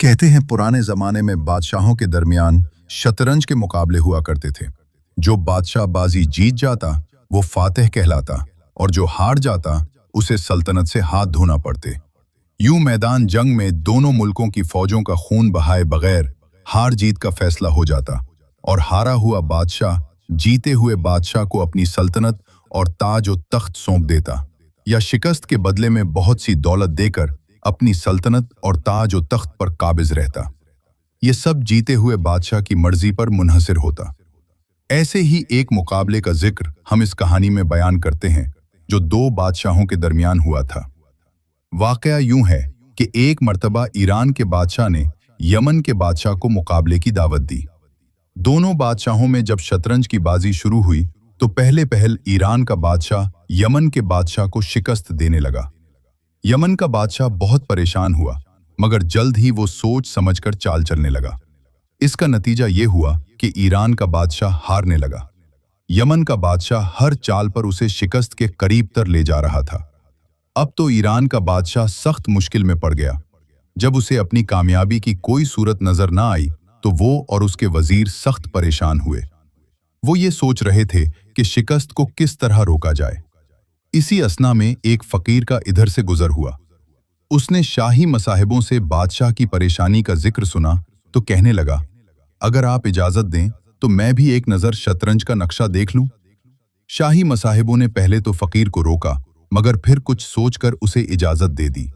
कहते हैं पुराने जमाने में बादशाहों के दरमियान शतरंज के मुकाबले हुआ करते थे। जो बादशाह बाजी जीत जाता वो फातिह कहलाता और जो हार जाता उसे सल्तनत से हाथ धोना पड़ते। यूं मैदान जंग में दोनों मुल्कों की फौजों का खून बहाए बगैर हार जीत का फैसला हो जाता और हारा हुआ बादशाह जीते हुए बादशाह को अपनी सल्तनत और ताज और तख्त सौंप देता या शिकस्त के बदले में बहुत सी दौलत देकर अपनी सल्तनत और ताज और तख्त पर काबिज रहता। ये सब जीते हुए बादशाह की मर्जी पर मुनहसर होता। ऐसे ही एक मुकाबले का जिक्र हम इस कहानी में बयान करते हैं जो दो बादशाहों के दरमियान हुआ था। वाकया यूं है कि एक मर्तबा ईरान के बादशाह ने यमन के बादशाह को मुकाबले की दावत दी। दोनों बादशाहों में जब शतरंज की बाजी शुरू हुई तो पहले पहल ईरान का बादशाह यमन के बादशाह को शिकस्त देने लगा। यमन का बादशाह बहुत परेशान हुआ मगर जल्द ही वो सोच समझकर चाल चलने लगा। इसका नतीजा ये हुआ कि ईरान का बादशाह हारने लगा। यमन का बादशाह हर चाल पर उसे शिकस्त के करीब तर ले जा रहा था। अब तो ईरान का बादशाह सख्त मुश्किल में पड़ गया। जब उसे अपनी कामयाबी की कोई सूरत नजर न आई तो वो और उसके वजीर सख्त परेशान हुए। वो ये सोच रहे थे कि शिकस्त को किस तरह रोका जाए। इसी असना में एक फकीर का इधर से गुजर हुआ। उसने शाही मसाहिबों से बादशाह की परेशानी का जिक्र सुना तो कहने लगा, अगर आप इजाजत दें तो मैं भी एक नजर शतरंज का नक्शा देख लूं। शाही मसाहिबों ने पहले तो फकीर को रोका मगर फिर कुछ सोचकर उसे इजाजत दे दी।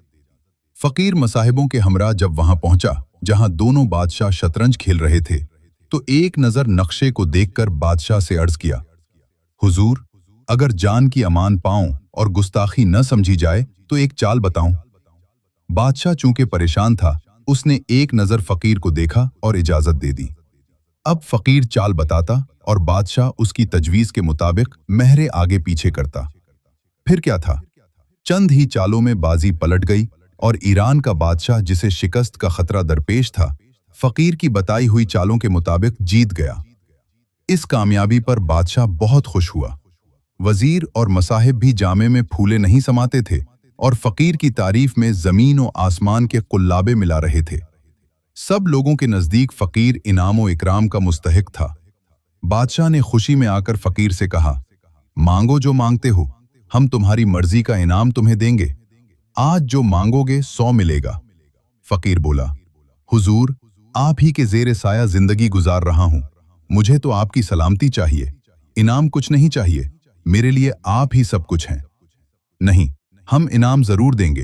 फकीर मसाहिबों के हमरा जब वहां पहुंचा जहां दोनों बादशाह शतरंज खेल रहे थे तो एक नजर नक्शे को देखकर बादशाह से अर्ज किया, हुजूर, अगर जान की अमान पाऊं और गुस्ताखी न समझी जाए तो एक चाल बताऊं। बादशाह चूंकि परेशान था उसने एक नजर फकीर को देखा और इजाजत दे दी। अब फकीर चाल बताता और बादशाह उसकी तजवीज के मुताबिक महरे आगे पीछे करता। फिर क्या था, चंद ही चालों में बाजी पलट गई और ईरान का बादशाह जिसे शिकस्त का खतरा दरपेश था फकीर की बताई हुई चालों के मुताबिक जीत गया। इस कामयाबी पर बादशाह बहुत खुश हुआ। वजीर और मसाहिब भी जामे में फूले नहीं समाते थे और फकीर की तारीफ में जमीन और आसमान के कुल्लाबे मिला रहे थे। सब लोगों के नजदीक फकीर इनाम और इकराम का मुस्तहिक था। बादशाह ने खुशी में आकर फकीर से कहा, मांगो जो मांगते हो, हम तुम्हारी मर्जी का इनाम तुम्हें देंगे। आज जो मांगोगे 100 मिलेगा। फकीर बोला, हुजूर, आप ही के जेर साया जिंदगी गुजार रहा हूं, मुझे तो आपकी सलामती चाहिए, इनाम कुछ नहीं चाहिए, मेरे लिए आप ही सब कुछ हैं। नहीं, हम इनाम जरूर देंगे,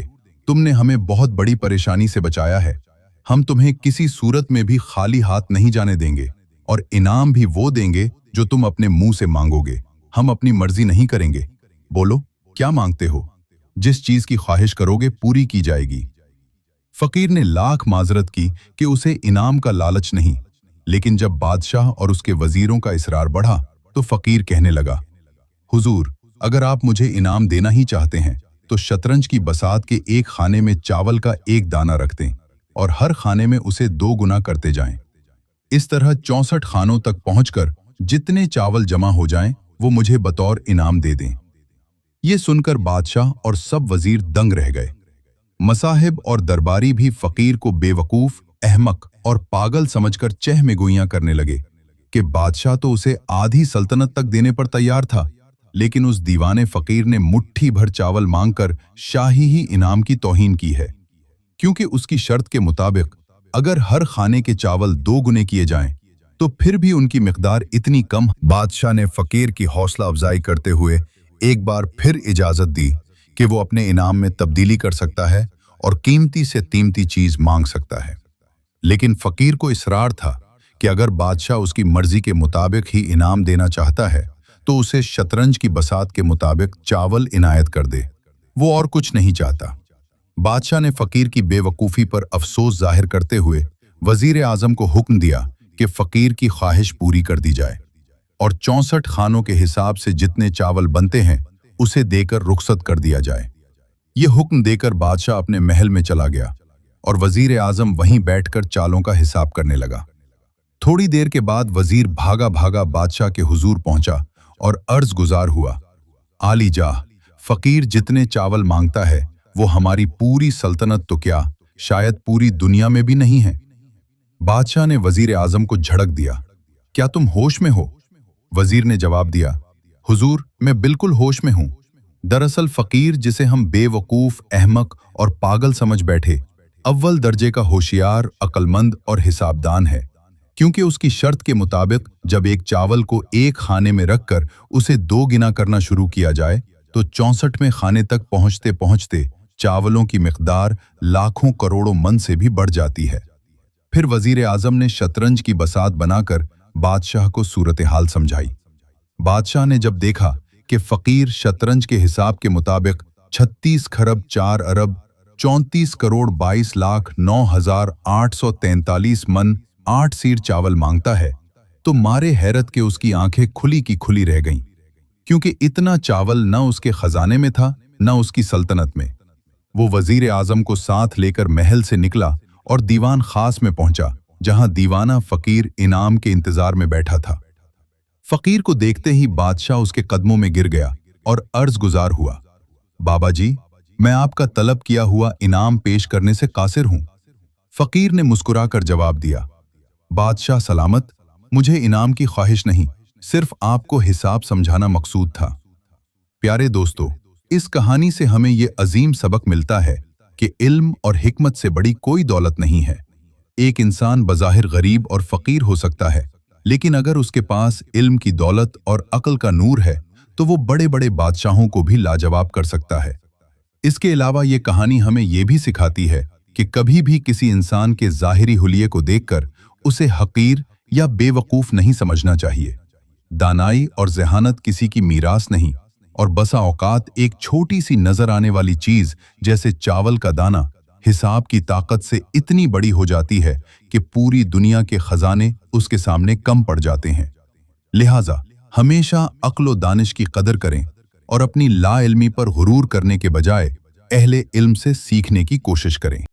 तुमने हमें बहुत बड़ी परेशानी से बचाया है, हम तुम्हें किसी सूरत में भी खाली हाथ नहीं जाने देंगे और इनाम भी वो देंगे जो तुम अपने मुंह से मांगोगे, हम अपनी मर्जी नहीं करेंगे। बोलो क्या मांगते हो, जिस चीज की ख्वाहिश करोगे पूरी की जाएगी। फकीर ने लाख माजरत की कि उसे इनाम का लालच नहीं, लेकिन जब बादशाह और उसके वजीरों का इसरार बढ़ा तो फकीर कहने लगा, हुजूर, अगर आप मुझे इनाम देना ही चाहते हैं तो शतरंज की बसात के एक खाने में चावल का एक दाना रख दें और हर खाने में उसे 2 गुना करते जाएं। इस तरह 64 खानों तक पहुंचकर जितने चावल जमा हो जाएं वो मुझे बतौर इनाम दे दें। ये सुनकर बादशाह और सब वजीर दंग रह गए। मसाहिब और दरबारी भी फकीर को बेवकूफ, अहमक और पागल समझकर चहमगोइयां करने लगे कि बादशाह तो उसे आधी सल्तनत तक देने पर तैयार था, लेकिन उस दीवाने फकीर ने मुट्ठी भर चावल मांगकर शाही ही इनाम की तौहीन की है, क्योंकि उसकी शर्त के मुताबिक अगर हर खाने के चावल 2 गुने किए जाएं तो फिर भी उनकी मिकदार इतनी कम। बादशाह ने फकीर की हौसला अफजाई करते हुए एक बार फिर इजाजत दी कि वो अपने इनाम में तब्दीली कर सकता है और कीमती से कीमती चीज मांग सकता है। लेकिन फकीर को इसरार था कि अगर बादशाह उसकी मर्जी के मुताबिक ही इनाम देना चाहता है तो उसे शतरंज की बसात के मुताबिक चावल इनायत कर दे, वो और कुछ नहीं चाहता। बादशाह ने फकीर की बेवकूफ़ी पर अफसोस जाहिर करते हुए वजीर आजम को हुक्म दिया कि फकीर की ख्वाहिश पूरी कर दी जाए और 64 खानों के हिसाब से जितने चावल बनते हैं उसे देकर रुखसत कर दिया जाए। ये हुक्म देकर बादशाह अपने महल में चला गया और वजीर आजम वहीं बैठकर चालों का हिसाब करने लगा। थोड़ी देर के बाद वजीर भागा भागा बादशाह के हुजूर पहुंचा और अर्ज गुजार हुआ, आली जाह, फकीर जितने चावल मांगता है वो हमारी पूरी सल्तनत तो क्या शायद पूरी दुनिया में भी नहीं है। बादशाह ने वजीर आजम को झड़क दिया, क्या तुम होश में हो? वजीर ने जवाब दिया, हुजूर, मैं बिल्कुल होश में हूं। दरअसल फकीर, जिसे हम बेवकूफ, अहमक और पागल समझ बैठे, अव्वल दर्जे का होशियार, अक्लमंद और हिसाबदान है। क्योंकि उसकी शर्त के मुताबिक जब एक चावल को एक खाने में रखकर उसे 2 गिना करना शुरू किया जाए तो 64वें खाने तक पहुंचते पहुंचते चावलों की मिकदार लाखों करोड़ों मन से भी बढ़ जाती है। फिर वजीर आजम ने शतरंज की बसात बनाकर बादशाह को सूरत हाल समझाई। बादशाह ने जब देखा कि फकीर शतरंज के हिसाब के मुताबिक 36 खरब 4 अरब 34 करोड़ 22 लाख 9,843 मन 8 सीर चावल मांगता है, तो मारे हैरत के उसकी आंखें खुली की खुली रह गईं, क्योंकि इतना चावल न उसके खजाने में था न उसकी सल्तनत में। वो वजीर आजम को साथ लेकर महल से निकला और दीवान खास में पहुंचा, जहां दीवाना फकीर इनाम के इंतजार में बैठा था। फकीर को देखते ही बादशाह उसके कदमों में गिर गया और अर्ज गुजार हुआ, बाबा जी, मैं आपका तलब किया हुआ इनाम पेश करने से कासिर हूं। फकीर ने मुस्कुराकर जवाब दिया, बादशाह सलामत, मुझे इनाम की ख्वाहिश नहीं, सिर्फ आपको हिसाब समझाना मकसूद था। प्यारे दोस्तों, इस कहानी से हमें यह अजीम सबक मिलता है कि इल्म और हिकमत से बड़ी कोई दौलत नहीं है। एक इंसान बज़ाहिर गरीब और फकीर हो सकता है, लेकिन अगर उसके पास इल्म की दौलत और अक्ल का नूर है तो वो बड़े बड़े बादशाहों को भी लाजवाब कर सकता है। इसके अलावा ये कहानी हमें ये भी सिखाती है कि कभी भी किसी इंसान के ज़ाहिरी हुलिये को देखकर उसे हकीर या बेवकूफ़ नहीं समझना चाहिए। दानाई और ज़हानत किसी की मीरास नहीं, और बसा औकात एक छोटी सी नजर आने वाली चीज जैसे चावल का दाना हिसाब की ताकत से इतनी बड़ी हो जाती है कि पूरी दुनिया के खजाने उसके सामने कम पड़ जाते हैं। लिहाजा हमेशा अक्ल व दानिश की कदर करें और अपनी लाइल्मी पर गुरूर करने के बजाय अहले इल्म से सीखने की कोशिश करें।